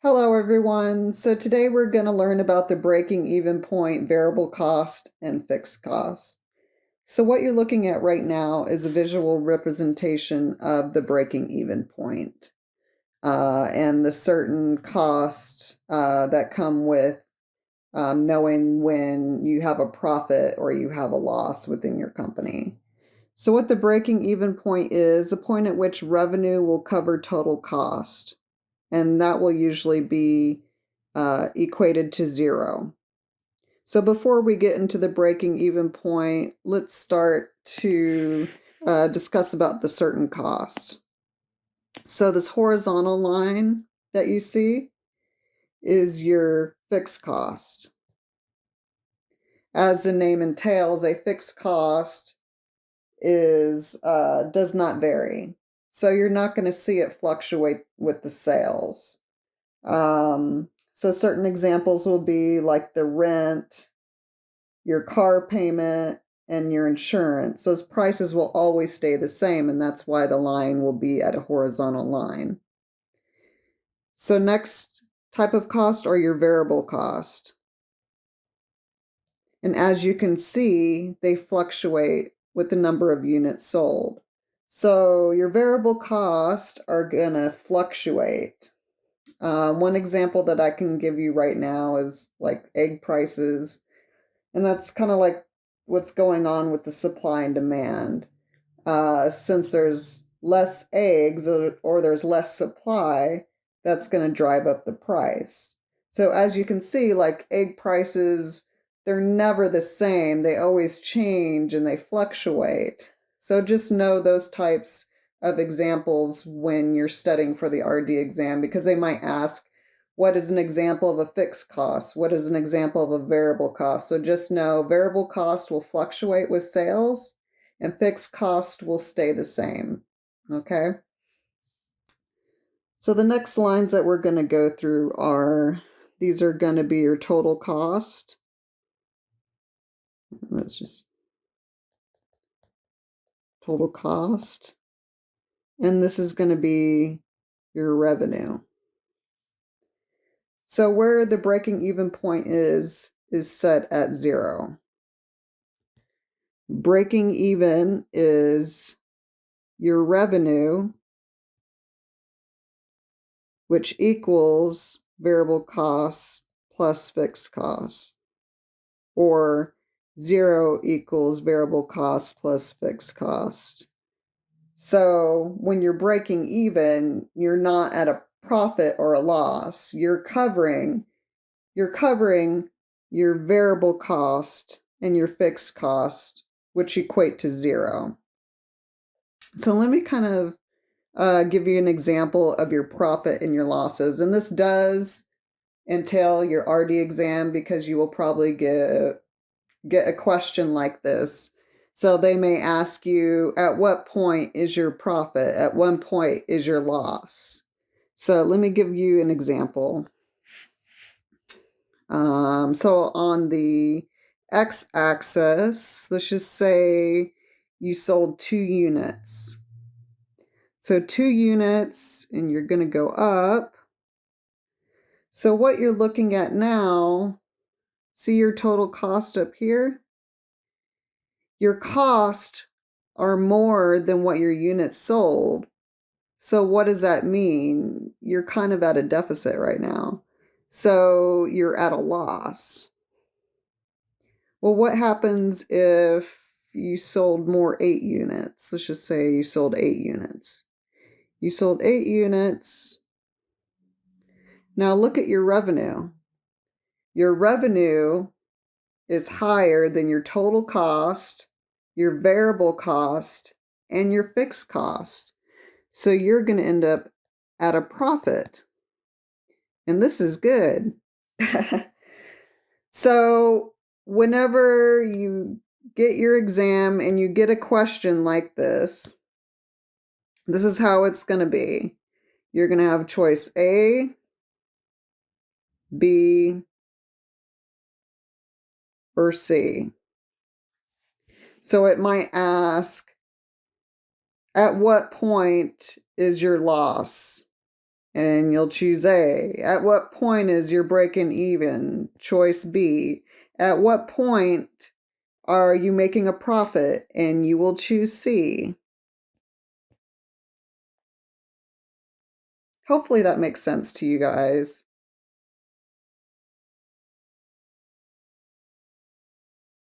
Hello everyone. So today we're going to learn about the breaking even point, variable cost, and fixed cost. So what you're looking at right now is a visual representation of the breaking even point and the certain costs that come with knowing when you have a profit or you have a loss within your company. So what the breaking even point is, a point at which revenue will cover total cost, and that will usually be equated to zero. So before we get into the breaking even point, let's start to discuss about the certain cost. So this horizontal line that you see is your fixed cost. As the name entails, a fixed cost is does not vary. So you're not going to see it fluctuate with the sales. So certain examples will be like the rent, your car payment, and your insurance. Those prices will always stay the same, and that's why the line will be at a horizontal line. So next type of cost are your variable cost. And as you can see, they fluctuate with the number of units sold. So your variable costs are going to fluctuate. One example that I can give you right now is like egg prices, and that's kind of like what's going on with the supply and demand. Since there's less eggs or there's less supply, that's going to drive up the price. So as you can see, like egg prices, they're never the same. They always change and they fluctuate. So just know those types of examples when you're studying for the RD exam, because they might ask, what is an example of a fixed cost? What is an example of a variable cost? So just know variable cost will fluctuate with sales and fixed cost will stay the same. Okay. So the next lines that we're going to go through are, these are going to be your total cost. Let's just total cost. And this is going to be your revenue. So where the breaking even point is set at 0. Breaking even is your revenue, which equals variable costs plus fixed costs, or 0 equals variable cost plus fixed cost. So when you're breaking even, you're not at a profit or a loss. You're covering your variable cost and your fixed cost, which equate to 0. So let me kind of give you an example of your profit and your losses. And this does entail your RD exam because you will probably get a question like this. So they may ask you, at what point is your profit? At what point is your loss? So let me give you an example. So on the x-axis, let's just say you sold 2 units. So 2 units, and you're going to go up. So what you're looking at now, see your total cost up here? Your costs are more than what your units sold. So what does that mean? You're kind of at a deficit right now. So you're at a loss. Well, what happens if you sold more 8 units? Let's just say you sold 8 units. You sold 8 units. Now look at your revenue. Your revenue is higher than your total cost, your variable cost, and your fixed cost. So you're going to end up at a profit. And this is good. So whenever you get your exam and you get a question like this is how it's going to be. You're going to have choice A, B, or C. So it might ask, at what point is your loss? and you'll choose A. At what point is your breaking even? Choice B. At what point are you making a profit? And you will choose C. Hopefully that makes sense to you guys.